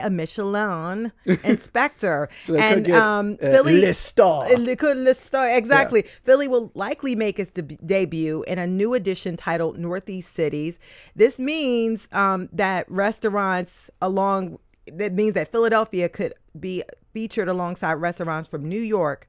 a Michelin inspector. So they and could get Philly Le Star. Le Star, exactly. Yeah. Philly will likely make its debut in a new edition titled Northeast Cities. This means that restaurants that means that Philadelphia could be featured alongside restaurants from New York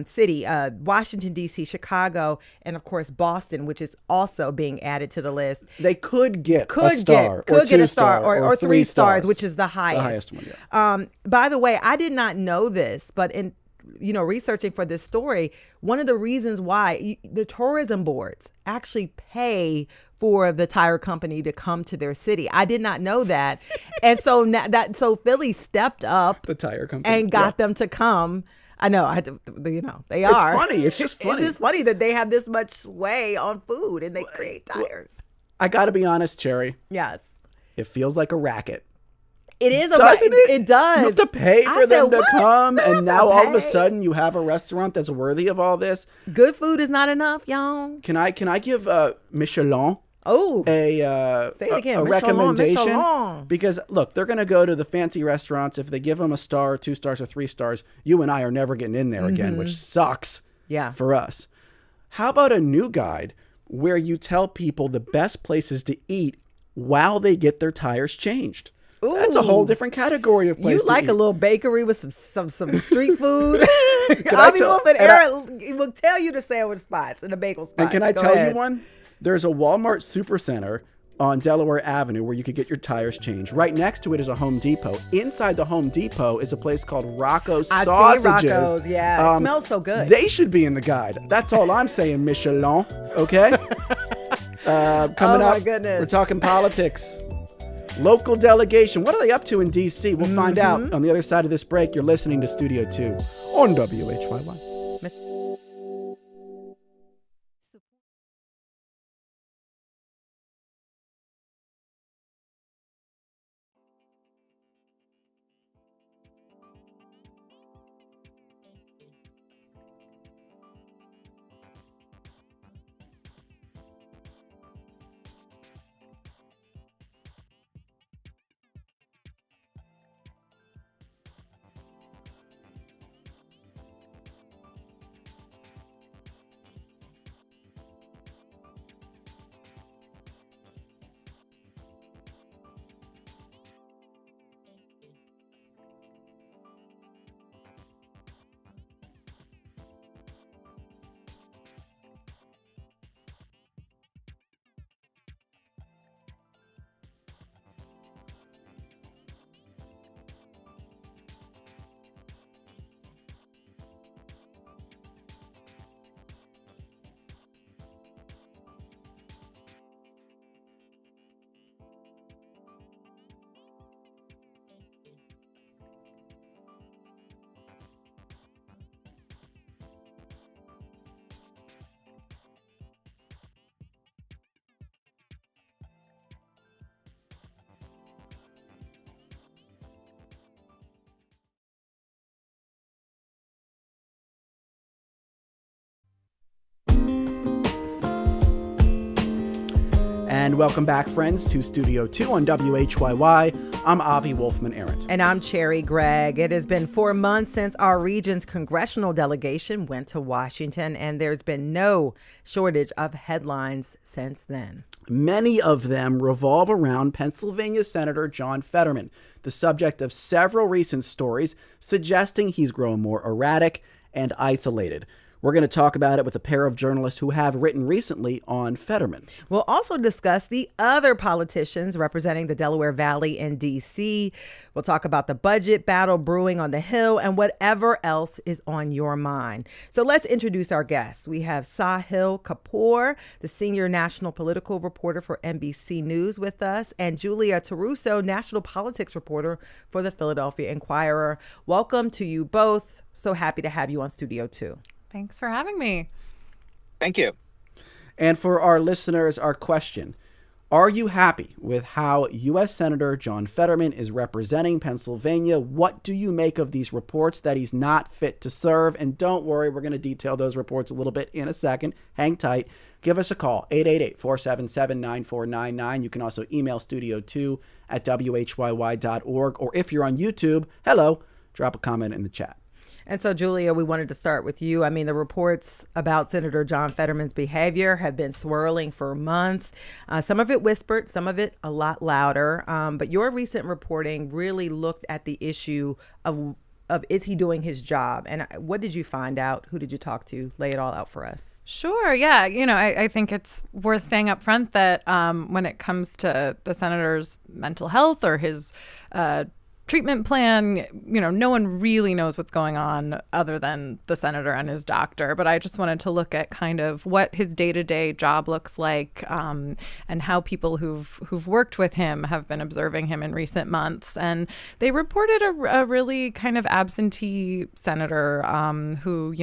City, Washington, D.C., Chicago, and of course Boston, which is also being added to the list. They could get a star, could get a star, or 3 stars, which is the highest. The highest one, yeah. By the way, I did not know this, but in researching for this story, one of the reasons why the tourism boards actually pay for the tire company to come to their city. I did not know that. And so so Philly stepped up the tire company and got them to come. I know, they are. It's funny. It's just funny. It's just funny that they have this much sway on food and they create tires. I got to be honest, Cherry. Yes. It feels like a racket. It is Doesn't it? It does. You have to pay for them to come, and now all of a pay. sudden you have a restaurant that's worthy of all this. Good food is not enough, y'all. Can I give Michelin say it again. a recommendation? Michelin. Because look, they're going to go to the fancy restaurants. If they give them a star, 2 stars, or 3 stars, you and I are never getting in there again, which sucks for us. How about a new guide where you tell people the best places to eat while they get their tires changed? Ooh. That's a whole different category of place. You like to eat. a little bakery with some street food? Avi Wolfman-Arent will tell you the sandwich spots and the bagel spots. And can I Go tell ahead. you one? There's a Walmart Supercenter on Delaware Avenue where you could get your tires changed. Right next to it is a Home Depot. Inside the Home Depot is a place called Rocco's Sausages. I've seen Rocco's, yeah. It smells so good. They should be in the guide. That's all I'm saying, Michelin. Okay? Coming up, goodness. We're talking politics. Local delegation. What are they up to in D.C.? We'll find out on the other side of this break. You're listening to Studio 2 on WHYY. And welcome back, friends, to Studio 2 on WHYY. I'm Avi Wolfman-Arent. And I'm Cherry Gregg. It has been 4 months since our region's congressional delegation went to Washington, and there's been no shortage of headlines since then. Many of them revolve around Pennsylvania Senator John Fetterman, the subject of several recent stories suggesting he's grown more erratic and isolated. We're going to talk about it with a pair of journalists who have written recently on Fetterman. We'll also discuss the other politicians representing the Delaware Valley in D.C. We'll talk about the budget battle brewing on the Hill and whatever else is on your mind. So let's introduce our guests. We have Sahil Kapoor, the senior national political reporter for NBC News with us, and Julia Taruso, national politics reporter for the Philadelphia Inquirer. Welcome to you both. So happy to have you on Studio 2. Thanks for having me. Thank you. And for our listeners, our question: are you happy with how U.S. Senator John Fetterman is representing Pennsylvania? What do you make of these reports that he's not fit to serve? And don't worry, we're going to detail those reports a little bit in a second. Hang tight. Give us a call, 888-477-9499. You can also email studio2 at WHYY.org. Or if you're on YouTube, hello, drop a comment in the chat. And so, Julia, we wanted to start with you. I mean, the reports about Senator John Fetterman's behavior have been swirling for months. Some of it whispered, some of it a lot louder. But your recent reporting really looked at the issue of is he doing his job? And what did you find out? Who did you talk to? Lay it all out for us. Sure. Yeah. I think it's worth saying up front that when it comes to the senator's mental health or his treatment plan, no one really knows what's going on other than the senator and his doctor. But I just wanted to look at kind of what his day-to-day job looks like, and how people who've worked with him have been observing him in recent months. And they reported a really kind of absentee senator who,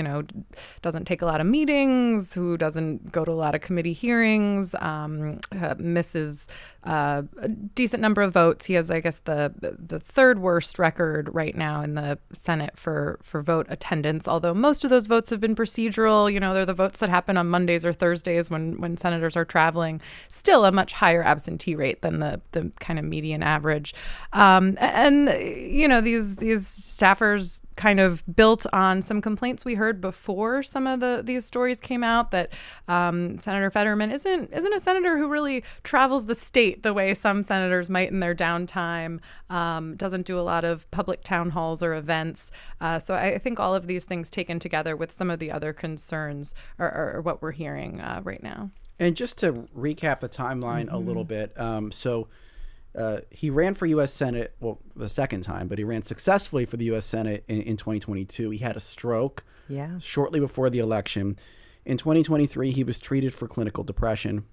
doesn't take a lot of meetings, who doesn't go to a lot of committee hearings, misses a decent number of votes. He has, I guess, the third worst record right now in the Senate for vote attendance, although most of those votes have been procedural. They're the votes that happen on Mondays or Thursdays when senators are traveling. Still a much higher absentee rate than the kind of median average. These staffers kind of built on some complaints we heard before some of these stories came out that Senator Fetterman isn't a senator who really travels the state the way some senators might in their downtime, doesn't do a lot of public town halls or events. So I think all of these things taken together with some of the other concerns are what we're hearing right now. And just to recap the timeline a little bit, he ran for U.S. Senate, the second time, but he ran successfully for the U.S. Senate in 2022. He had a stroke shortly before the election. In 2023, he was treated for clinical depression.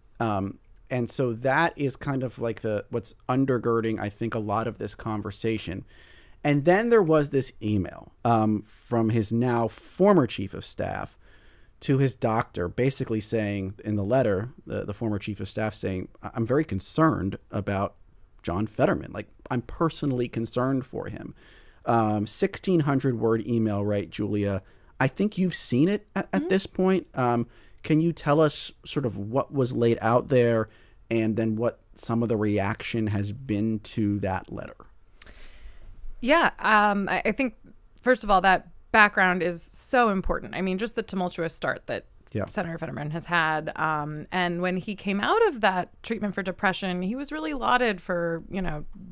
And so that is kind of like what's undergirding, I think, a lot of this conversation. And then there was this email from his now former chief of staff to his doctor, basically saying in the letter, the former chief of staff saying, I'm very concerned about John Fetterman. Like, I'm personally concerned for him. 1,600 word email, right, Julia? I think you've seen it at this point. Can you tell us sort of what was laid out there and then what some of the reaction has been to that letter? Yeah, I think, first of all, that background is so important. I mean, just the tumultuous start that Senator Fetterman has had. And when he came out of that treatment for depression, he was really lauded for,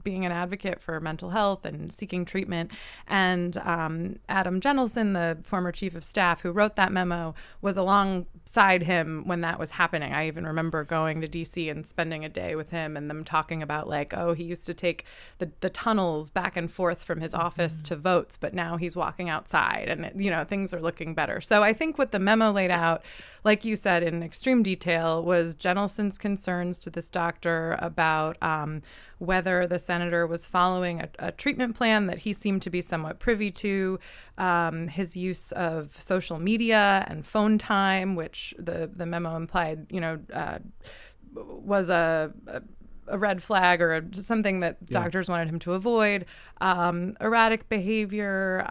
being an advocate for mental health and seeking treatment. And Adam Jentelson, the former chief of staff who wrote that memo, was alongside him when that was happening. I even remember going to D.C. and spending a day with him and them talking about he used to take the tunnels back and forth from his office to votes, but now he's walking outside and, things are looking better. So I think what the memo laid out, like you said, in extreme detail, was Jentelson's concerns to this doctor about whether the senator was following a treatment plan that he seemed to be somewhat privy to, his use of social media and phone time, which the memo implied, was a red flag or something that doctors wanted him to avoid, erratic behavior.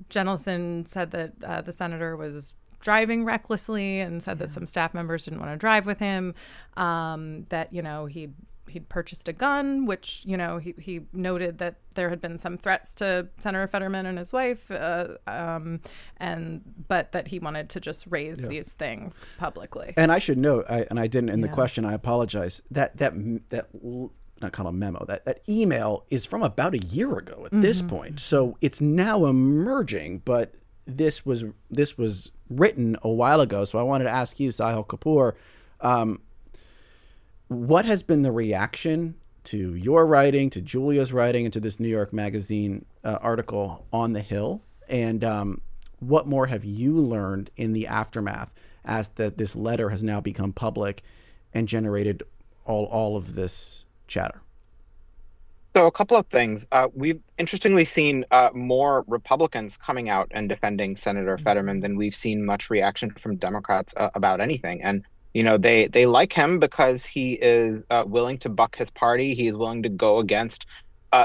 Jentelson said that the senator was driving recklessly and said that some staff members didn't want to drive with him, that, he'd purchased a gun, which, he noted that there had been some threats to Senator Fetterman and his wife, but that he wanted to just raise these things publicly. And I should note, I didn't in the question, I apologize, that not called a memo, that email is from about a year ago at this point. So it's now emerging, but this was written a while ago. So I wanted to ask you, Sahil Kapoor, what has been the reaction to your writing, to Julia's writing, and to this New York Magazine article on the Hill? And what more have you learned in the aftermath as that this letter has now become public and generated all of this chatter? So a couple of things. We've interestingly seen more Republicans coming out and defending Senator Fetterman than we've seen much reaction from Democrats about anything. And, they like him because he is willing to buck his party. He is willing to go against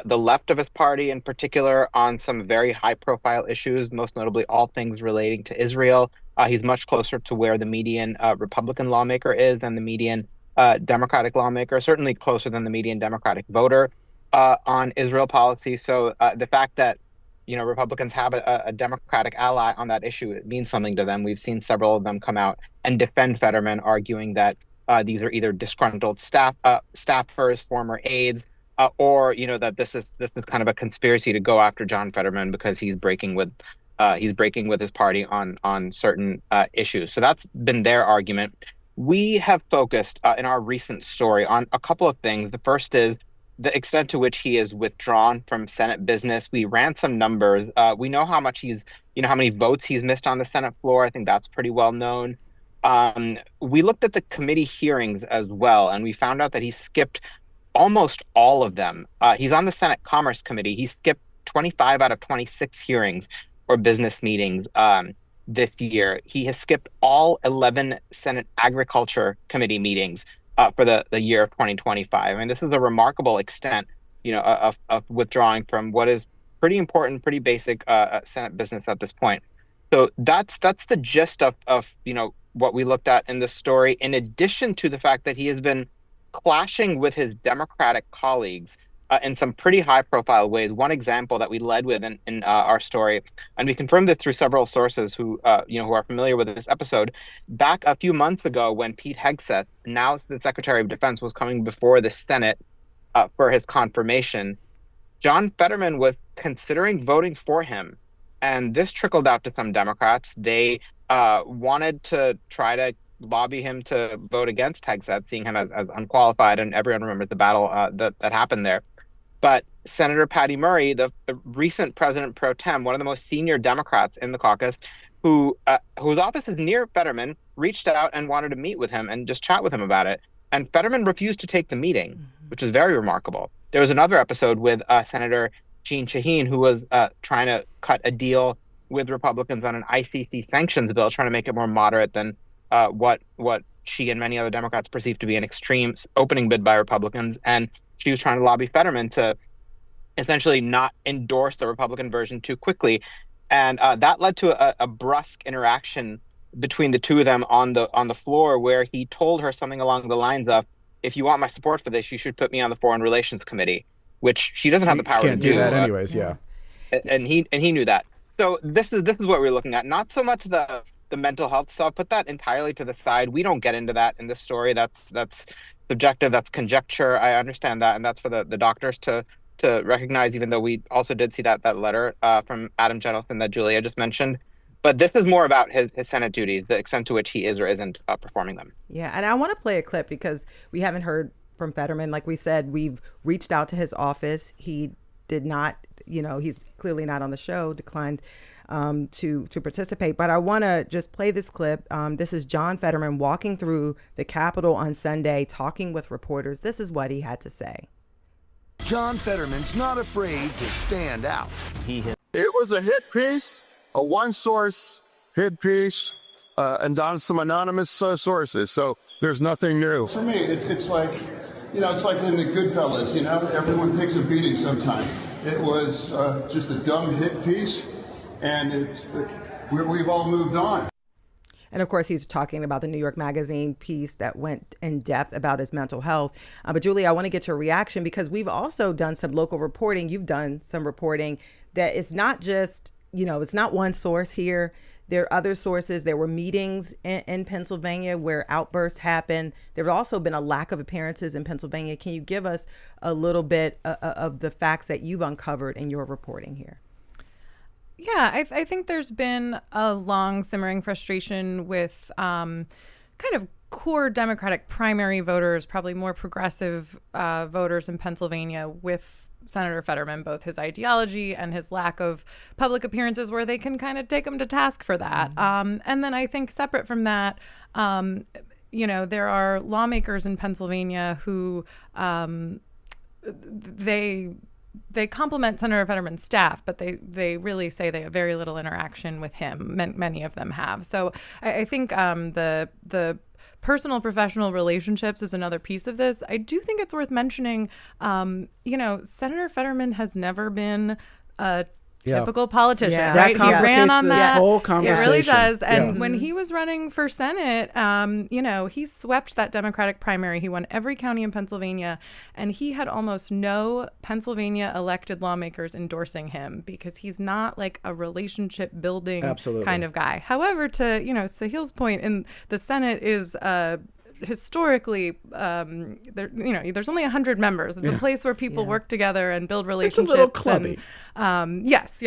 the left of his party in particular on some very high profile issues, most notably all things relating to Israel. He's much closer to where the median Republican lawmaker is than the median Democratic lawmaker, certainly closer than the median Democratic voter on Israel policy. So the fact that Republicans have a Democratic ally on that issue, it means something to them. We've seen several of them come out and defend Fetterman, arguing that these are either disgruntled staffers, former aides, or that this is kind of a conspiracy to go after John Fetterman because he's breaking with his party on certain issues. So that's been their argument. We have focused in our recent story on a couple of things. The first is the extent to which he is withdrawn from Senate business. We ran some numbers. We know how much how many votes he's missed on the Senate floor. I think that's pretty well known. We looked at the committee hearings as well, and we found out that he skipped almost all of them. He's on the Senate Commerce Committee. He skipped 25 out of 26 hearings or business meetings this year. He has skipped all 11 Senate Agriculture Committee meetings for the year of 2025. I mean, this is a remarkable extent, of withdrawing from what is pretty important, pretty basic Senate business at this point. So that's the gist of what we looked at in this story, in addition to the fact that he has been clashing with his Democratic colleagues in some pretty high-profile ways. One example that we led with in our story, and we confirmed it through several sources who are familiar with this episode, back a few months ago when Pete Hegseth, now the Secretary of Defense, was coming before the Senate for his confirmation, John Fetterman was considering voting for him. And this trickled out to some Democrats. They wanted to try to lobby him to vote against Hegseth, seeing him as unqualified, and everyone remembers the battle that happened there. But Senator Patty Murray, the recent president pro tem, one of the most senior Democrats in the caucus, whose office is near Fetterman, reached out and wanted to meet with him and just chat with him about it. And Fetterman refused to take the meeting, which is very remarkable. There was another episode with Senator Jeanne Shaheen, who was trying to cut a deal with Republicans on an ICC sanctions bill, trying to make it more moderate than what she and many other Democrats perceived to be an extreme opening bid by Republicans. And she was trying to lobby Fetterman to essentially not endorse the Republican version too quickly. And that led to a brusque interaction between the two of them on the floor, where he told her something along the lines of, "If you want my support for this, you should put me on the Foreign Relations Committee," which she doesn't have the power to do. Can't do that anyways, yeah. And he knew that. So this is what we're looking at. Not so much the mental health stuff. Put that entirely to the side. We don't get into that in this story. That's subjective. That's conjecture. I understand that, and that's for the doctors to recognize. Even though we also did see that letter from Adam Gentleson that Julia just mentioned. But this is more about his Senate duties, the extent to which he is or isn't performing them. Yeah, and I want to play a clip because we haven't heard from Fetterman. Like we said, we've reached out to his office. He did not, he's clearly not on the show, declined to participate. But I want to just play this clip. This is John Fetterman walking through the Capitol on Sunday, talking with reporters. This is what he had to say. John Fetterman's not afraid to stand out. It was a hit piece, a one-source hit piece, and on some anonymous sources. So there's nothing new. For me, it's like, it's like in the Goodfellas, everyone takes a beating sometime. It was just a dumb hit piece, and we've all moved on. And of course, he's talking about the New York Magazine piece that went in depth about his mental health. But Julie, I want to get your reaction because we've also done some local reporting. You've done some reporting that it's not just, it's not one source here. There are other sources. There were meetings in Pennsylvania where outbursts happened. There have also been a lack of appearances in Pennsylvania. Can you give us a little bit of the facts that you've uncovered in your reporting here? Yeah, I think there's been a long simmering frustration with kind of core Democratic primary voters, probably more progressive voters in Pennsylvania with Senator Fetterman, both his ideology and his lack of public appearances where they can kind of take him to task for that. And then I think separate from that, there are lawmakers in Pennsylvania who they compliment Senator Fetterman's staff, but they really say they have very little interaction with him. Many of them have. So I think the personal professional relationships is another piece of this. I do think it's worth mentioning, Senator Fetterman has never been a Typical politician, Yeah. right? That He ran complicates on this that. whole It conversation. really does. And Yeah. when he was running for Senate, he swept that Democratic primary. He won every county in Pennsylvania, and he had almost no Pennsylvania elected lawmakers endorsing him because he's not like a relationship building kind of guy. However, to Sahil's point, in the Senate is historically, there's only 100 members. It's a place where people work together and build relationships. It's a little clubby. Yes.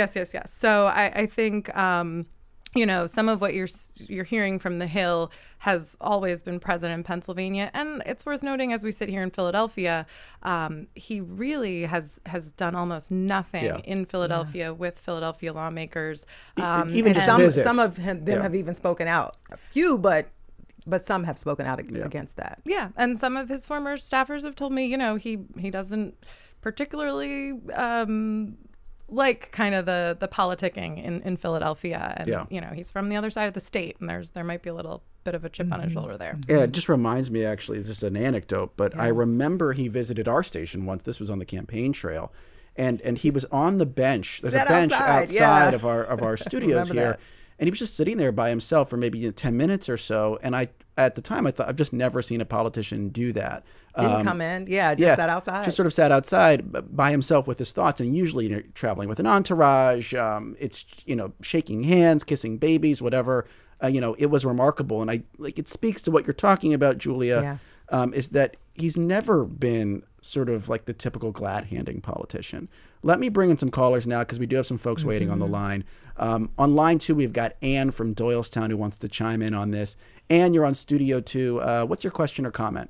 So I think, some of what you're hearing from the Hill has always been present in Pennsylvania. And it's worth noting, as we sit here in Philadelphia, he really has done almost nothing in Philadelphia with Philadelphia lawmakers. Even just some, visits. some of them have even spoken out. A few, but some have spoken out against that. Yeah, and some of his former staffers have told me, he doesn't particularly like kind of the politicking in Philadelphia, and he's from the other side of the state, and there might be a little bit of a chip on his shoulder there. Yeah, it just reminds me, actually, it's just an anecdote, but I remember he visited our station once. This was on the campaign trail, and he was on the bench. There's a bench outside of our studios here. That. And he was just sitting there by himself for maybe 10 minutes or so. And at the time, I thought, I've just never seen a politician do that. Didn't come in. Just sat outside. Just sort of sat outside by himself with his thoughts. And usually traveling with an entourage, it's, shaking hands, kissing babies, whatever. It was remarkable. And it speaks to what you're talking about, Julia, is that he's never been sort of like the typical glad-handing politician. Let me bring in some callers now, because we do have some folks waiting on the line. On line 2, we've got Ann from Doylestown who wants to chime in on this. Ann, you're on Studio 2. What's your question or comment?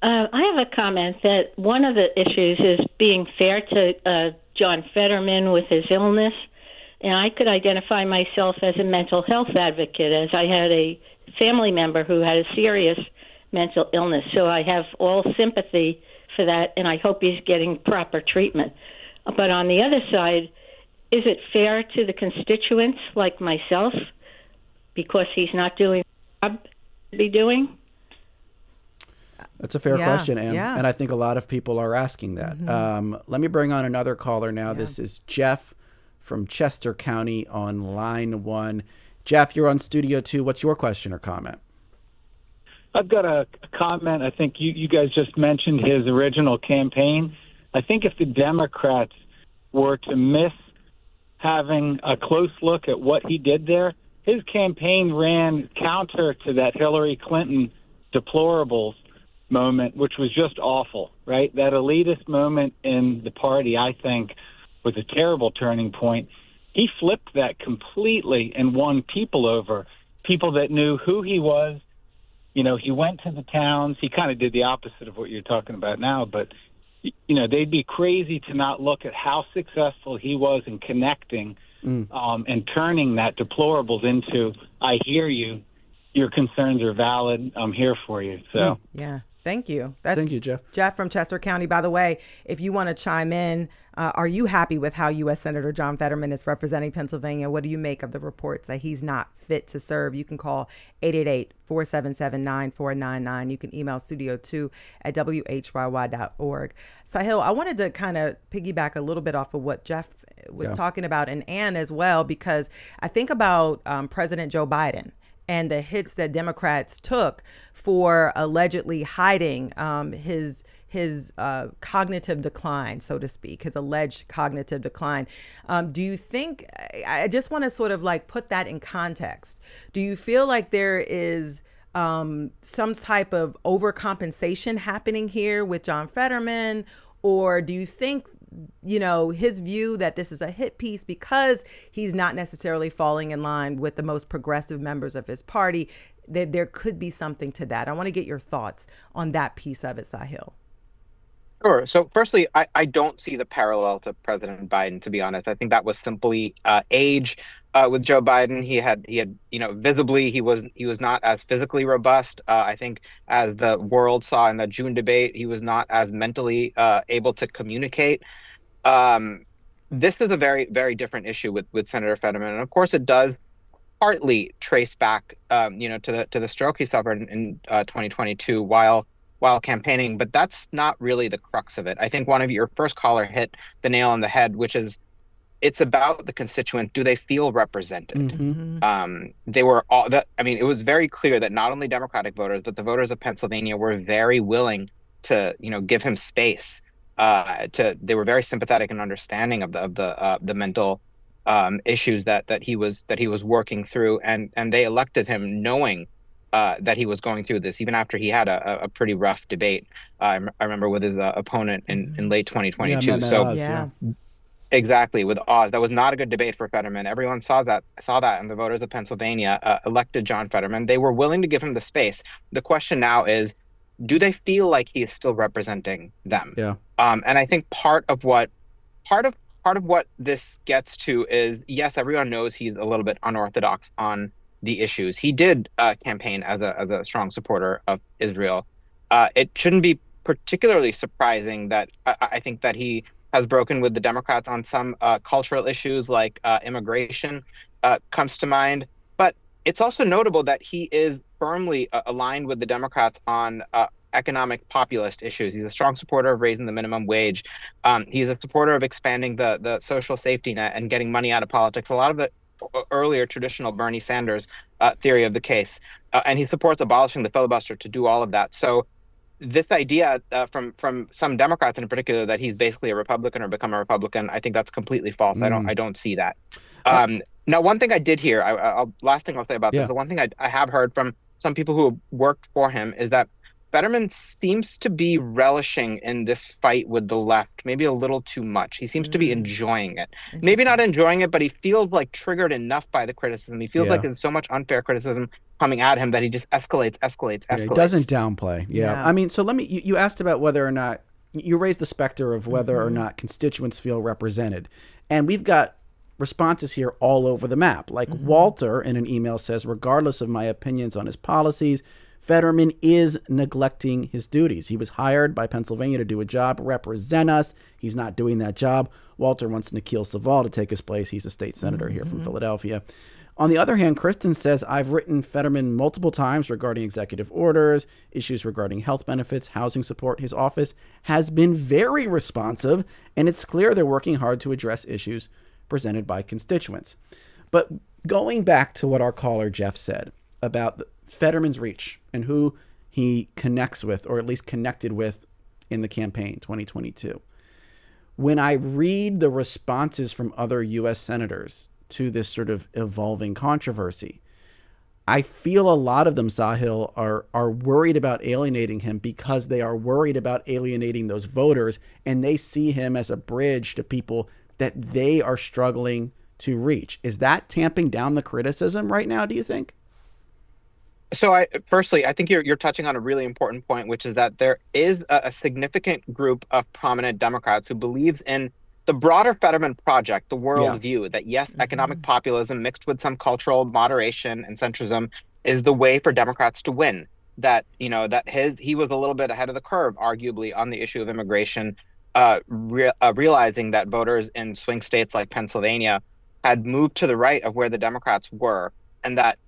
I have a comment that one of the issues is being fair to John Fetterman with his illness. And I could identify myself as a mental health advocate, as I had a family member who had a serious mental illness. So I have all sympathy for that, and I hope he's getting proper treatment. But on the other side, is it fair to the constituents like myself because he's not doing the job to be doing? That's a fair question, Ann. And I think a lot of people are asking that. Let me bring on another caller now. This is Jeff from Chester County on line 1. Jeff, you're on Studio 2. What's your question or comment? I've got a comment. I think you guys just mentioned his original campaign. I think if the Democrats were to miss having a close look at what he did there, his campaign ran counter to that Hillary Clinton deplorables moment, which was just awful, right? That elitist moment in the party, I think, was a terrible turning point. He flipped that completely and won people over, people that knew who he was. He went to the towns. He kind of did the opposite of what you're talking about now, but, they'd be crazy to not look at how successful he was in connecting and turning that deplorables into, I hear you, your concerns are valid, I'm here for you. So yeah. Thank you. Thank you, Jeff. Jeff from Chester County. By the way, if you want to chime in, are you happy with how U.S. Senator John Fetterman is representing Pennsylvania? What do you make of the reports that he's not fit to serve? You can call 888-477-9499. You can email studio2@whyy.org. Sahil, I wanted to kind of piggyback a little bit off of what Jeff was talking about, and Ann as well, because I think about President Joe Biden and the hits that Democrats took for allegedly hiding his cognitive decline, so to speak, his alleged cognitive decline. Do you think, I just want to sort of like put that in context. Do you feel like there is some type of overcompensation happening here with John Fetterman? Or do you think, his view that this is a hit piece because he's not necessarily falling in line with the most progressive members of his party, that there could be something to that? I want to get your thoughts on that piece of it, Sahil. Sure. So firstly, I don't see the parallel to President Biden, to be honest. I think that was simply age. With Joe Biden, he had visibly he was not as physically robust. I think as the world saw in the June debate, he was not as mentally able to communicate. This is a very, very different issue with Senator Fetterman, and of course, it does partly trace back, to the stroke he suffered in 2022 while campaigning. But that's not really the crux of it. I think one of your first caller hit the nail on the head, which is it's about the constituent. Do they feel represented? Mm-hmm. They were all that. I mean, it was very clear that not only Democratic voters, but the voters of Pennsylvania were very willing to, give him space. They were very sympathetic and understanding of the mental issues that he was working through, and they elected him knowing that he was going through this, even after he had a pretty rough debate. I remember with his opponent in late 2022. Yeah. Exactly, with Oz. That was not a good debate for Fetterman. Everyone saw that, and the voters of Pennsylvania elected John Fetterman. They were willing to give him the space. The question now is, do they feel like he is still representing them? Yeah. And I think part of what this gets to is, yes, everyone knows he's a little bit unorthodox on the issues. He did campaign as a strong supporter of Israel. It shouldn't be particularly surprising that I think that he has broken with the Democrats on some cultural issues like immigration comes to mind. But it's also notable that he is firmly aligned with the Democrats on economic populist issues. He's a strong supporter of raising the minimum wage. He's a supporter of expanding the social safety net and getting money out of politics. A lot of the earlier traditional Bernie Sanders theory of the case. And he supports abolishing the filibuster to do all of that. So this idea from some Democrats in particular that he's basically a Republican or become a Republican, I think that's completely false. I don't see that. Now, one thing I did hear, last thing I'll say about this, the one thing I have heard from some people who have worked for him is that Fetterman seems to be relishing in this fight with the left, maybe a little too much. He seems to be enjoying it. Maybe not enjoying it, but he feels like triggered enough by the criticism. He feels like there's so much unfair criticism coming at him that he just escalates. He doesn't downplay. I mean, so you asked about whether or not, you raised the specter of whether or not constituents feel represented. And we've got responses here all over the map. Like Walter in an email says, regardless of my opinions on his policies, Fetterman is neglecting his duties. He was hired by Pennsylvania to do a job, represent us. He's not doing that job. Walter wants Nikhil Saval to take his place. He's a state senator here from Philadelphia. On the other hand, Kristen says, I've written Fetterman multiple times regarding executive orders, issues regarding health benefits, housing support. His office has been very responsive, and it's clear they're working hard to address issues presented by constituents. But going back to what our caller Jeff said about Fetterman's reach and who he connects with, or at least connected with in the campaign 2022. When I read the responses from other U.S. senators to this sort of evolving controversy, I feel a lot of them, Sahil, are worried about alienating him because they are worried about alienating those voters, and they see him as a bridge to people that they are struggling to reach. Is that tamping down the criticism right now, do you think? So I think you're touching on a really important point, which is that there is a significant group of prominent Democrats who believes in the broader Fetterman project, the worldview that, yes, economic populism mixed with some cultural moderation and centrism is the way for Democrats to win. That, he was a little bit ahead of the curve, arguably, on the issue of immigration, realizing that voters in swing states like Pennsylvania had moved to the right of where the Democrats were, and that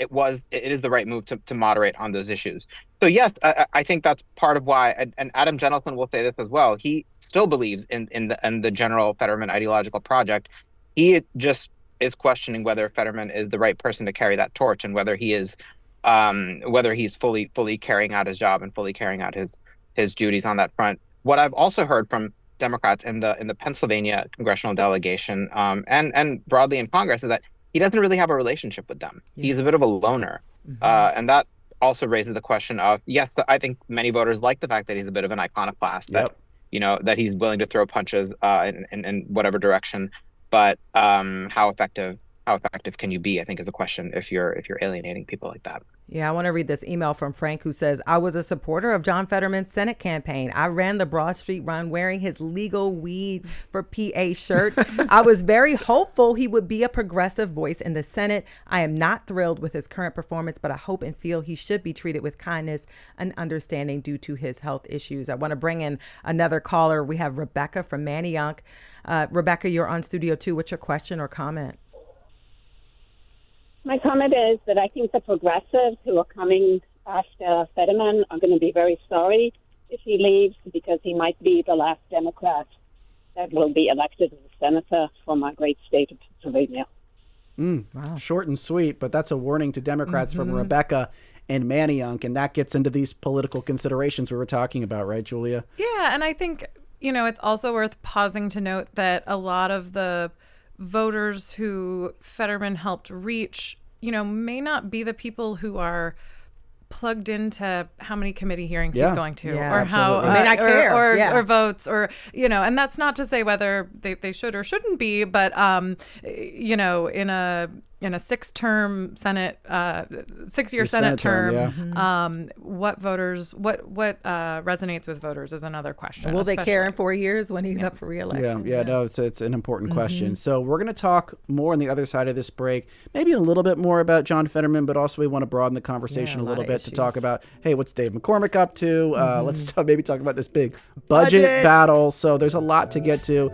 it is the right move to moderate on those issues. So yes, I think that's part of why, and Adam Gentleson will say this as well. He still believes in the general Fetterman ideological project. He just is questioning whether Fetterman is the right person to carry that torch, and whether he is, whether he's fully carrying out his job and fully carrying out his duties on that front. What I've also heard from Democrats in the Pennsylvania congressional delegation, and broadly in Congress, is that he doesn't really have a relationship with them. He's a bit of a loner. And that also raises the question of, yes, I think many voters like the fact that he's a bit of an iconoclast, that, that he's willing to throw punches in whatever direction. But how effective can you be, I think, is a question if you're alienating people like that. Yeah, I want to read this email from Frank, who says, I was a supporter of John Fetterman's Senate campaign. I ran the Broad Street run wearing his legal weed for PA shirt. I was very hopeful he would be a progressive voice in the Senate. I am not thrilled with his current performance, but I hope and feel he should be treated with kindness and understanding due to his health issues. I want to bring in another caller. We have Rebecca from Manayunk. Rebecca, you're on Studio 2. What's your question or comment? My comment is that I think the progressives who are coming after Fetterman are going to be very sorry if he leaves, because he might be the last Democrat that will be elected as a senator for my great state of Pennsylvania. Wow. Short and sweet, but that's a warning to Democrats from Rebecca and Manayunk, and that gets into these political considerations we were talking about, right, Julia? Yeah, and I think, it's also worth pausing to note that a lot of the voters who Fetterman helped reach, may not be the people who are plugged into how many committee hearings he's going to, or how may not care, or votes, or and that's not to say whether they should or shouldn't be, but in a six-term Senate, 6-year Senate term, what resonates with voters is another question. Will they care in 4 years when he's up for re-election? No, it's an important question. So we're going to talk more on the other side of this break, maybe a little bit more about John Fetterman, but also we want to broaden the conversation a little bit to talk about, hey, what's Dave McCormick up to? Let's maybe talk about this big budget battle. So there's a lot to get to.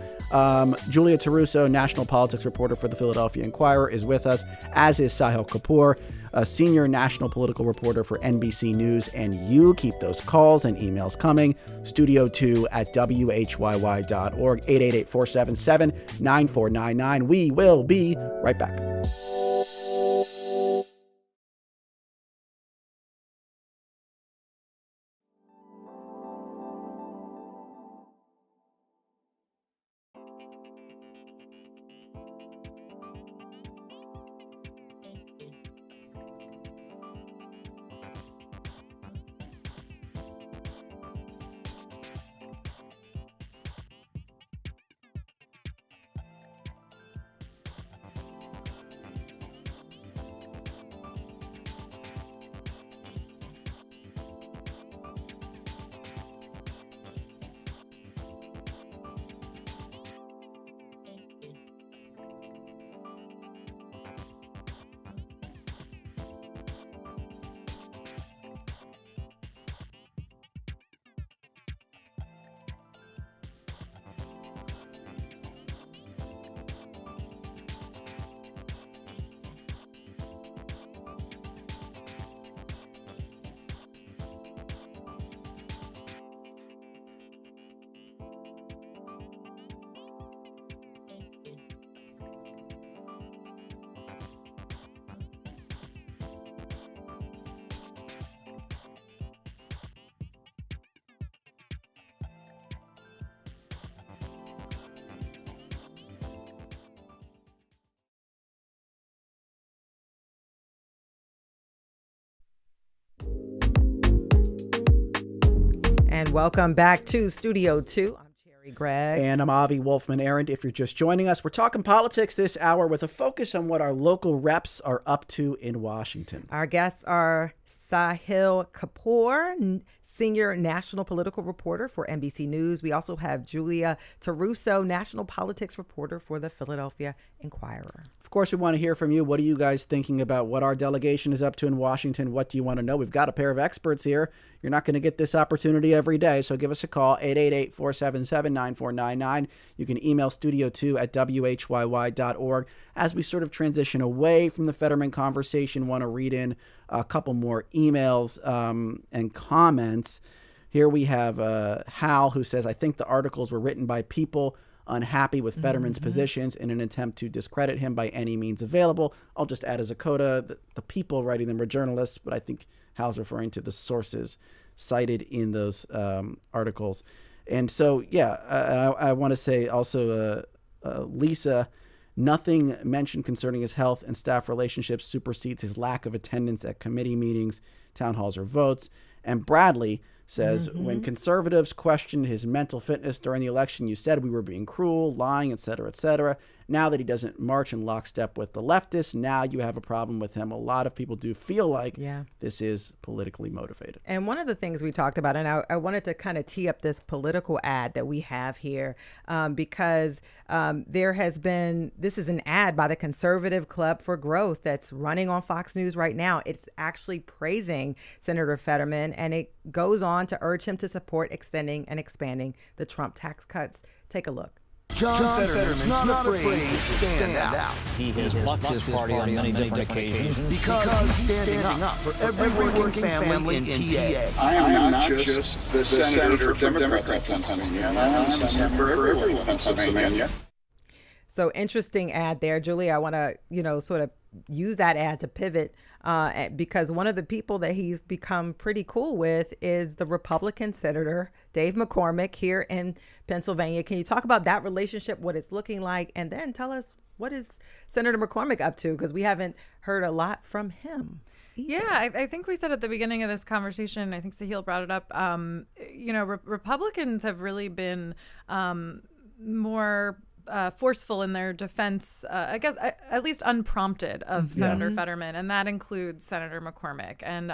Julia Taruso, national politics reporter for the Philadelphia Inquirer, is with us, as is Sahil Kapoor, a senior national political reporter for NBC News. And you keep those calls and emails coming. studio2@whyy.org, 888-477-9499. We will be right back. And welcome back to Studio 2. I'm Cherry Gregg. And I'm Avi Wolfman-Arent. If you're just joining us, we're talking politics this hour with a focus on what our local reps are up to in Washington. Our guests are Sahil Kapoor, senior national political reporter for NBC News. We also have Julia Taruso, national politics reporter for the Philadelphia Inquirer. Of course, we want to hear from you. What are you guys thinking about what our delegation is up to in Washington? What do you want to know? We've got a pair of experts here. You're not going to get this opportunity every day, so give us a call, 888-477-9499. You can email studio2@whyy.org. As we sort of transition away from the Fetterman conversation, want to read in a couple more emails and comments. Here we have Hal, who says, I think the articles were written by people unhappy with Fetterman's positions in an attempt to discredit him by any means available. I'll just add as a coda, the people writing them were journalists, but I think Hal's referring to the sources cited in those articles. And so, I want to say also, Lisa, nothing mentioned concerning his health and staff relationships supersedes his lack of attendance at committee meetings, town halls, or votes. And Bradley says, when conservatives questioned his mental fitness during the election, you said we were being cruel, lying, et cetera, et cetera. Now that he doesn't march in lockstep with the leftists, now you have a problem with him. A lot of people do feel like this is politically motivated. And one of the things we talked about, and I wanted to kind of tee up this political ad that we have here, because there has been, this is an ad by the Conservative Club for Growth that's running on Fox News right now. It's actually praising Senator Fetterman, and it goes on to urge him to support extending and expanding the Trump tax cuts. Take a look. John Fetterman's not afraid to stand out. He has bucked his party on many different occasions. Because he's standing up for every working family in PA. I am not just the senator for Democrats in Pennsylvania. I'm a senator for everyone in Pennsylvania. So interesting ad there, Julie. I want to, sort of use that ad to pivot because one of the people that he's become pretty cool with is the Republican Senator Dave McCormick here in Pennsylvania. Can you talk about that relationship, what it's looking like, and then tell us what is Senator McCormick up to? Because we haven't heard a lot from him either. Yeah, I think we said at the beginning of this conversation, I think Sahil brought it up, Republicans have really been more forceful in their defense, I guess, at least unprompted, of Senator Fetterman, and that includes Senator McCormick. And,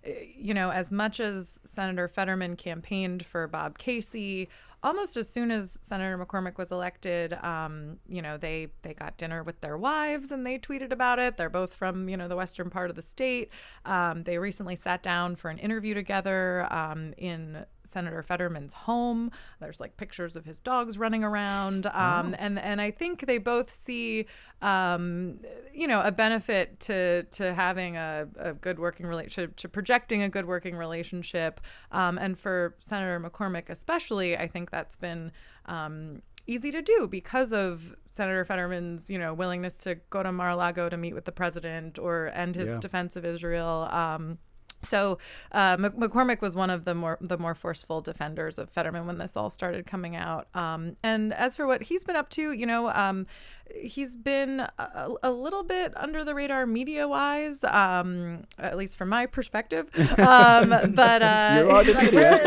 as much as Senator Fetterman campaigned for Bob Casey, almost as soon as Senator McCormick was elected, they got dinner with their wives and they tweeted about it. They're both from, the western part of the state. They recently sat down for an interview together in Senator Fetterman's home. There's like pictures of his dogs running around. And I think they both see, a benefit to having a good working relationship, to projecting a good working relationship. And for Senator McCormick especially, I think that's been easy to do because of Senator Fetterman's, willingness to go to Mar-a-Lago to meet with the president or end his defense of Israel. So McCormick was one of the more forceful defenders of Fetterman when this all started coming out. And as for what he's been up to, he's been a little bit under the radar media-wise, at least from my perspective. But you're on the media.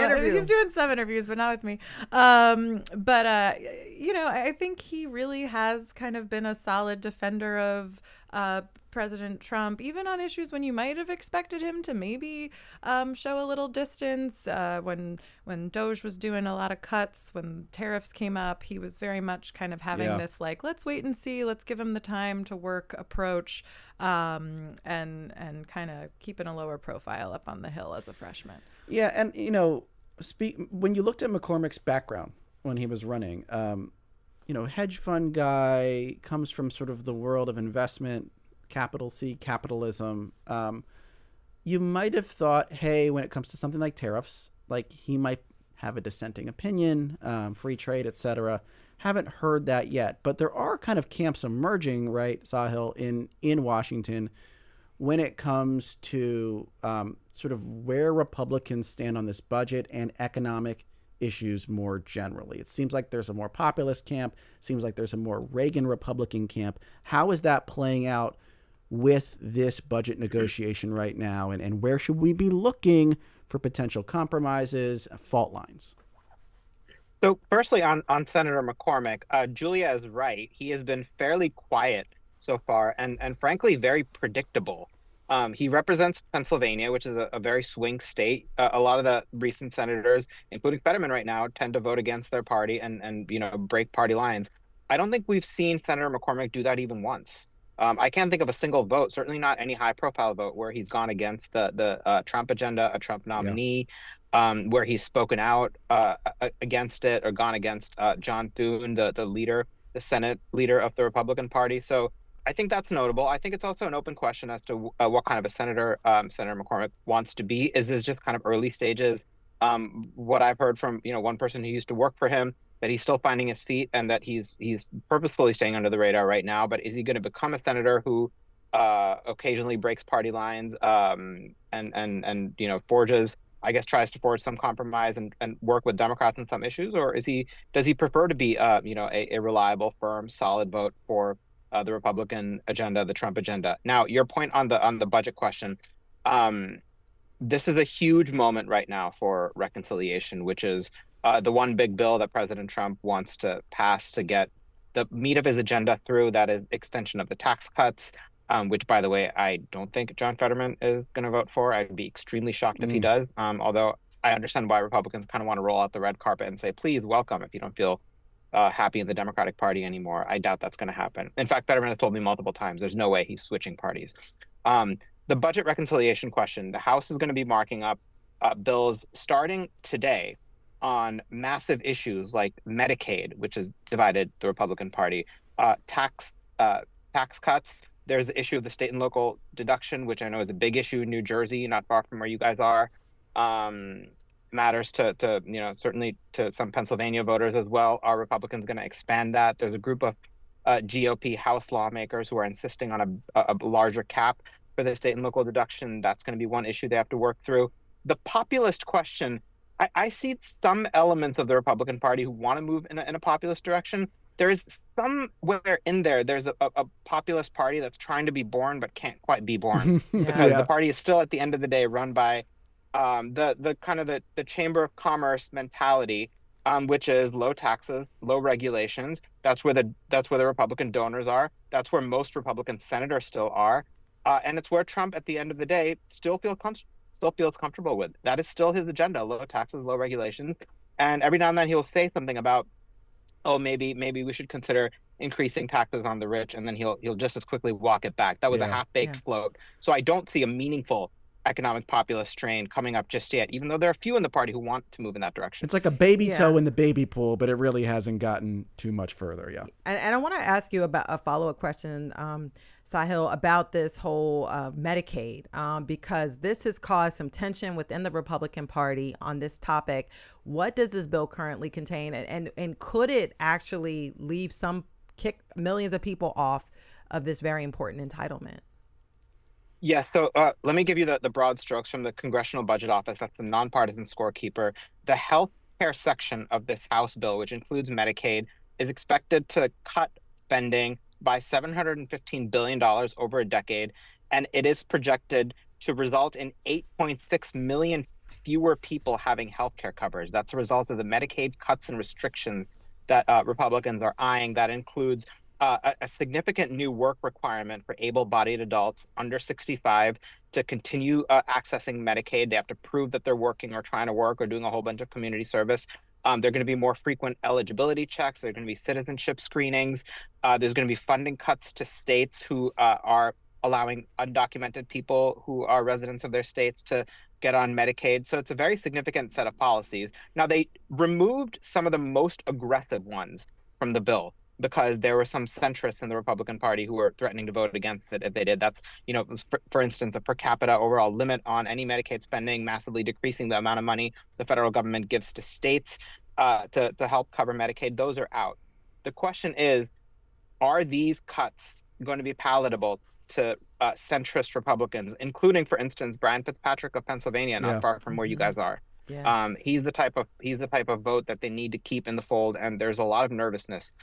Really, he's doing some interviews, but not with me. I think he really has kind of been a solid defender of President Trump, even on issues when you might have expected him to maybe show a little distance. When Doge was doing a lot of cuts, when tariffs came up, he was very much kind of having this let's wait and see, let's give him the time to work approach, and kind of keeping a lower profile up on the Hill as a freshman. Yeah, and when you looked at McCormick's background when he was running, hedge fund guy, comes from sort of the world of investment, capital C, capitalism. You might have thought, hey, when it comes to something like tariffs, like he might have a dissenting opinion, free trade, etc. Haven't heard that yet, but there are kind of camps emerging, right, Sahil, in Washington when it comes to sort of where Republicans stand on this budget and economic issues more generally. It seems like there's a more populist camp, seems like there's a more Reagan Republican camp. How is that playing out with this budget negotiation right now, and where should we be looking for potential compromises, fault lines? So firstly, on Senator McCormick, Julia is right. He has been fairly quiet so far and frankly very predictable. He represents Pennsylvania, which is a very swing state. A lot of the recent senators, including Fetterman right now, tend to vote against their party and break party lines. I don't think we've seen Senator McCormick do that even once. I can't think of a single vote, certainly not any high-profile vote, where he's gone against the Trump agenda, a Trump nominee, where he's spoken out against it or gone against John Thune, the Senate leader of the Republican Party. So I think that's notable. I think it's also an open question as to what kind of a senator Senator McCormick wants to be. Is this just kind of early stages? What I've heard from one person who used to work for him, that he's still finding his feet and that he's purposefully staying under the radar right now. But is he going to become a senator who occasionally breaks party lines and forges, I guess, tries to forge some compromise and work with Democrats on some issues? Or does he prefer to be a reliable, firm, solid vote for the Republican agenda, the Trump agenda? Now, your point on the budget question, this is a huge moment right now for reconciliation, which is the one big bill that President Trump wants to pass to get the meat of his agenda through. That is extension of the tax cuts, which, by the way, I don't think John Fetterman is going to vote for. I'd be extremely shocked if he does, although I understand why Republicans kind of want to roll out the red carpet and say, please welcome if you don't feel happy in the Democratic Party anymore. I doubt that's going to happen. In fact, Fetterman has told me multiple times there's no way he's switching parties. The budget reconciliation question, the House is going to be marking up bills starting today on massive issues like Medicaid, which has divided the Republican Party, tax cuts. There's the issue of the state and local deduction, which I know is a big issue in New Jersey, not far from where you guys are. Matters to certainly to some Pennsylvania voters as well. Are Republicans going to expand that? There's a group of GOP House lawmakers who are insisting on a larger cap for the state and local deduction. That's going to be one issue they have to work through. The populist question, I see some elements of the Republican Party who want to move in a populist direction. There is somewhere in there's a populist party that's trying to be born but can't quite be born because the party is still at the end of the day run by the kind of the Chamber of Commerce mentality, which is low taxes, low regulations. That's where the Republican donors are. That's where most Republican senators still are, and it's where Trump at the end of the day still feels comfortable with. That is still his agenda: low taxes, low regulations. And every now and then he'll say something about, oh, maybe we should consider increasing taxes on the rich, and then he'll just as quickly walk it back. That was a half-baked float. So I don't see a meaningful economic populist strain coming up just yet, even though there are a few in the party who want to move in that direction. It's like a baby toe in the baby pool, but it really hasn't gotten too much further. And I want to ask you about a follow-up question, Sahil, about this whole Medicaid, because this has caused some tension within the Republican Party on this topic. What does this bill currently contain, and could it actually kick millions of people off of this very important entitlement? Yeah, so let me give you the broad strokes from the Congressional Budget Office. That's the nonpartisan scorekeeper. The health care section of this House bill, which includes Medicaid, is expected to cut spending by $715 billion over a decade, and it is projected to result in 8.6 million fewer people having health care coverage. That's a result of the Medicaid cuts and restrictions that Republicans are eyeing. That includes a significant new work requirement for able-bodied adults under 65 to continue accessing Medicaid. They have to prove that they're working or trying to work or doing a whole bunch of community service. There are going to be more frequent eligibility checks. There are going to be citizenship screenings. There's going to be funding cuts to states who are allowing undocumented people who are residents of their states to get on Medicaid. So it's a very significant set of policies. Now, they removed some of the most aggressive ones from the bill, because there were some centrists in the Republican Party who were threatening to vote against it if they did. That's, for instance, a per capita overall limit on any Medicaid spending, massively decreasing the amount of money the federal government gives to states to help cover Medicaid. Those are out. The question is, are these cuts going to be palatable to centrist Republicans, including, for instance, Brian Fitzpatrick of Pennsylvania, not far from where you guys are? He's the type of vote that they need to keep in the fold, and there's a lot of nervousness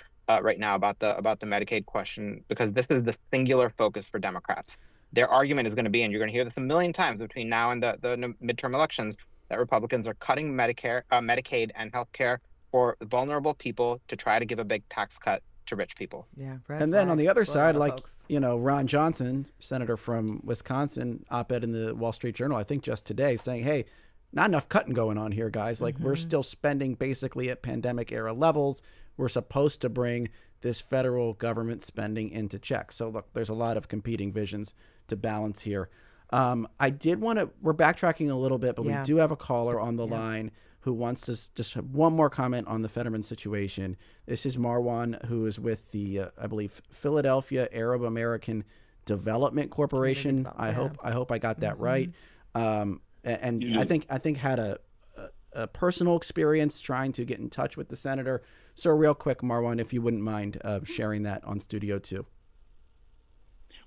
right now about the Medicaid question, because this is the singular focus for Democrats. Their argument is going to be, and you're going to hear this a million times between now and the midterm elections, that Republicans are cutting Medicaid and healthcare for vulnerable people to try to give a big tax cut to rich people. And then on the other side, like Ron Johnson, senator from Wisconsin, op-ed in the Wall Street Journal, I think just today, saying, hey, not enough cutting going on here, guys. Like, we're still spending basically at pandemic era levels. We're supposed to bring this federal government spending into check. So look, there's a lot of competing visions to balance here. I did want to, we're backtracking a little bit, but we do have a caller on the line who wants to just have one more comment on the Fetterman situation. This is Marwan, who is with the, I believe, Philadelphia Arab American Development Corporation. I hope I got that right. And I think had a personal experience trying to get in touch with the senator. So real quick, Marwan, if you wouldn't mind sharing that on Studio 2.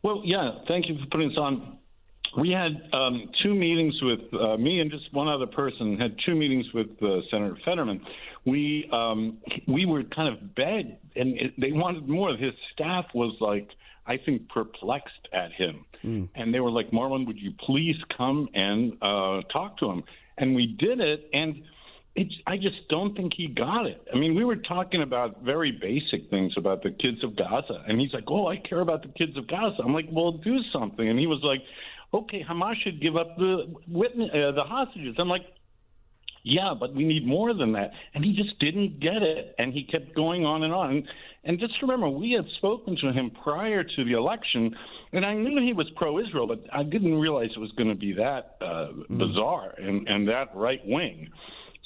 Well, yeah, thank you for putting this on. We had two meetings with me and just one other person, had two meetings with Senator Fetterman. We were kind of begged, and they wanted more. His staff was like, I think, perplexed at him. And they were like, Marwan, would you please come and talk to him? And we did it, and I just don't think he got it. I mean, we were talking about very basic things about the kids of Gaza, and he's like, oh, I care about the kids of Gaza. I'm like, well, do something. And he was like, okay, Hamas should give up the hostages. I'm like, yeah, but we need more than that. And he just didn't get it, and he kept going on and on. And just remember, we had spoken to him prior to the election, and I knew he was pro-Israel, but I didn't realize it was going to be that bizarre and that right-wing.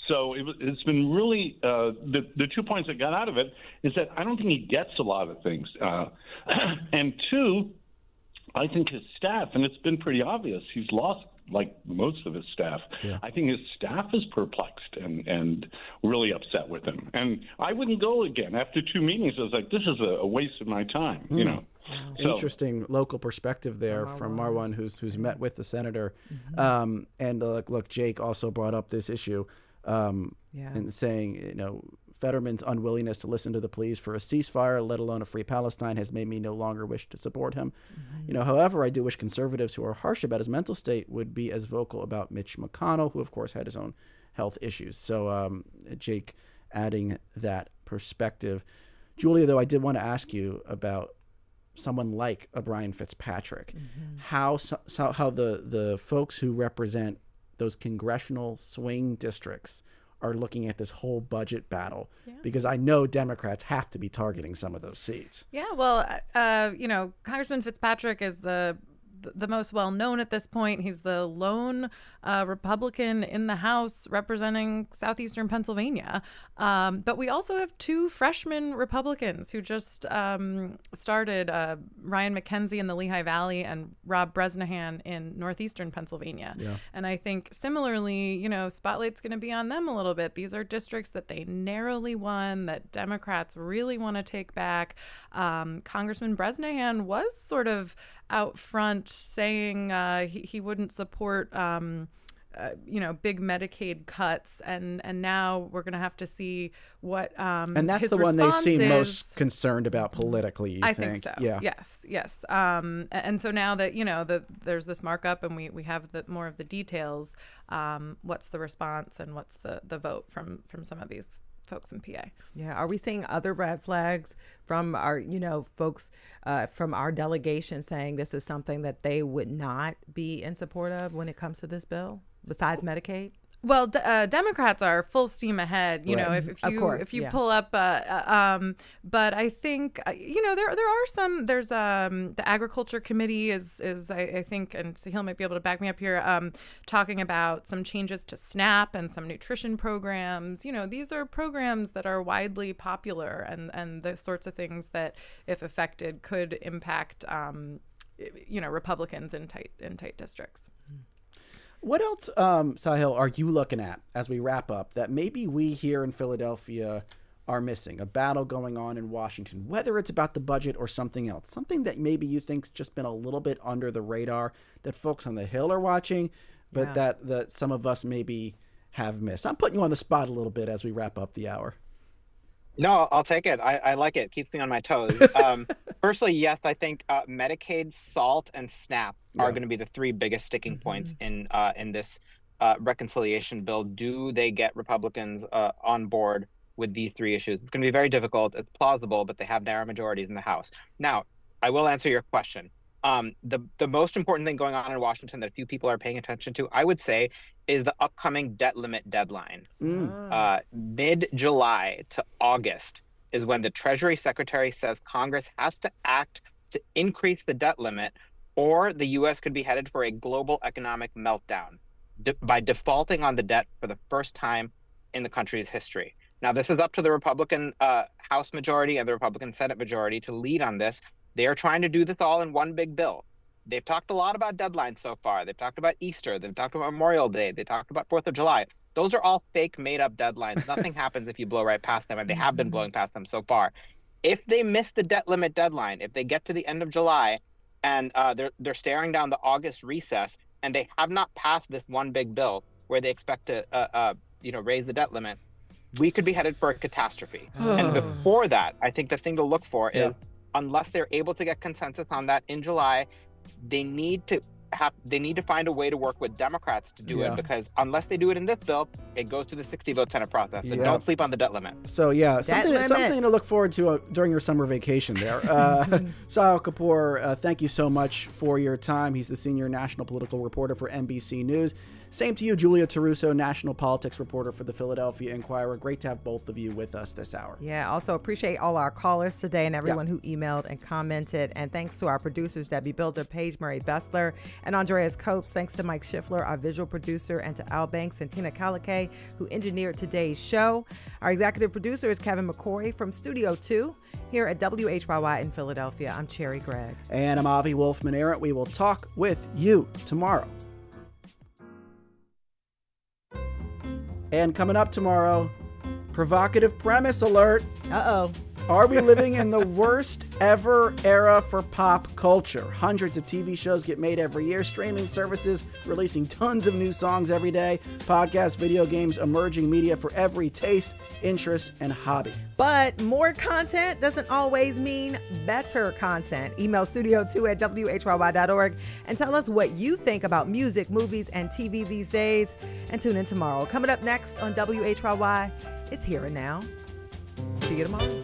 So it's been really the 2 points I got out of it is that I don't think he gets a lot of things, and two, I think his staff, and it's been pretty obvious, he's lost like most of his staff. Yeah. I think his staff is perplexed and really upset with him. And I wouldn't go again. After 2 meetings, I was like, this is a waste of my time, you know. So, interesting local perspective there from Marwan, who's met with the senator. And look, Jake also brought up this issue and saying, you know, Fetterman's unwillingness to listen to the pleas for a ceasefire, let alone a free Palestine, has made me no longer wish to support him. You know, however, I do wish conservatives who are harsh about his mental state would be as vocal about Mitch McConnell, who, of course, had his own health issues. So, Jake, adding that perspective. Julia, though, I did want to ask you about someone like a Brian Fitzpatrick, how the folks who represent those congressional swing districts are looking at this whole budget battle, because I know Democrats have to be targeting some of those seats. Yeah, well, you know, Congressman Fitzpatrick is the most well-known at this point. He's the lone Republican in the House representing southeastern Pennsylvania. But we also have 2 freshman Republicans who just started, Ryan McKenzie in the Lehigh Valley and Rob Bresnahan in northeastern Pennsylvania. Yeah. And I think similarly, you know, spotlight's going to be on them a little bit. These are districts that they narrowly won, that Democrats really want to take back. Congressman Bresnahan was sort of out front saying he wouldn't support you know, big Medicaid cuts, and now we're going to have to see what and that's the one they seem most concerned about politically. I think so. Yeah. Yes. And so now that, you know, there's this markup and we have more of the details, what's the response and what's the vote from some of these folks in PA? Yeah. Are we seeing other red flags from our, you know, folks from our delegation saying this is something that they would not be in support of when it comes to this bill, besides Medicaid? Well, Democrats are full steam ahead, you know, if you pull up, but I think, you know, there are some, there's the Agriculture Committee is I think, and Sahil might be able to back me up here, talking about some changes to SNAP and some nutrition programs. You know, these are programs that are widely popular and the sorts of things that, if affected, could impact, you know, Republicans in tight districts. What else, Sahil, are you looking at as we wrap up that maybe we here in Philadelphia are missing? A battle going on in Washington, whether it's about the budget or something else, something that maybe you think's just been a little bit under the radar that folks on the Hill are watching, but that some of us maybe have missed. I'm putting you on the spot a little bit as we wrap up the hour. No, I'll take it. I like it. Keeps me on my toes. Firstly, yes, I think Medicaid, SALT, and SNAP are going to be the 3 biggest sticking points in this reconciliation bill. Do they get Republicans on board with these 3 issues? It's going to be very difficult. It's plausible, but they have narrow majorities in the House. Now, I will answer your question. The most important thing going on in Washington that few people are paying attention to, I would say, is the upcoming debt limit deadline. Mid-July to August is when the Treasury Secretary says Congress has to act to increase the debt limit, or the U.S. could be headed for a global economic meltdown by defaulting on the debt for the first time in the country's history. Now, this is up to the Republican House majority and the Republican Senate majority to lead on this. They are trying to do this all in one big bill. They've talked a lot about deadlines so far. They've talked about Easter. They've talked about Memorial Day. They talked about 4th of July. Those are all fake, made-up deadlines. Nothing happens if you blow right past them, and they have been blowing past them so far. If they miss the debt limit deadline, if they get to the end of July and they're staring down the August recess, and they have not passed this one big bill where they expect to raise the debt limit, we could be headed for a catastrophe. And before that, I think the thing to look for is, unless they're able to get consensus on that in July, they need to find a way to work with Democrats to do it, because unless they do it in this bill, it goes to the 60-vote Senate process. So don't sleep on the debt limit. So something to look forward to during your summer vacation there. Sahil Kapoor, thank you so much for your time. He's the senior national political reporter for NBC News. Same to you, Julia Taruso, national politics reporter for the Philadelphia Inquirer. Great to have both of you with us this hour. Yeah, also appreciate all our callers today and everyone who emailed and commented. And thanks to our producers, Debbie Builder, Paige Murray Bessler, and Andreas Copes. Thanks to Mike Schiffler, our visual producer, and to Al Banks and Tina Kalake, who engineered today's show. Our executive producer is Kevin McCoy from Studio 2 here at WHYY in Philadelphia. I'm Cherry Gregg. And I'm Avi Wolfman-Arent. We will talk with you tomorrow. And coming up tomorrow, provocative premise alert. Uh-oh. Are we living in the worst ever era for pop culture? Hundreds of TV shows get made every year, streaming services releasing tons of new songs every day, podcasts, video games, emerging media for every taste, interest, and hobby. But more content doesn't always mean better content. Email studio2@whyy.org and tell us what you think about music, movies, and TV these days. And tune in tomorrow. Coming up next on WHYY, it's Here and Now. See you tomorrow.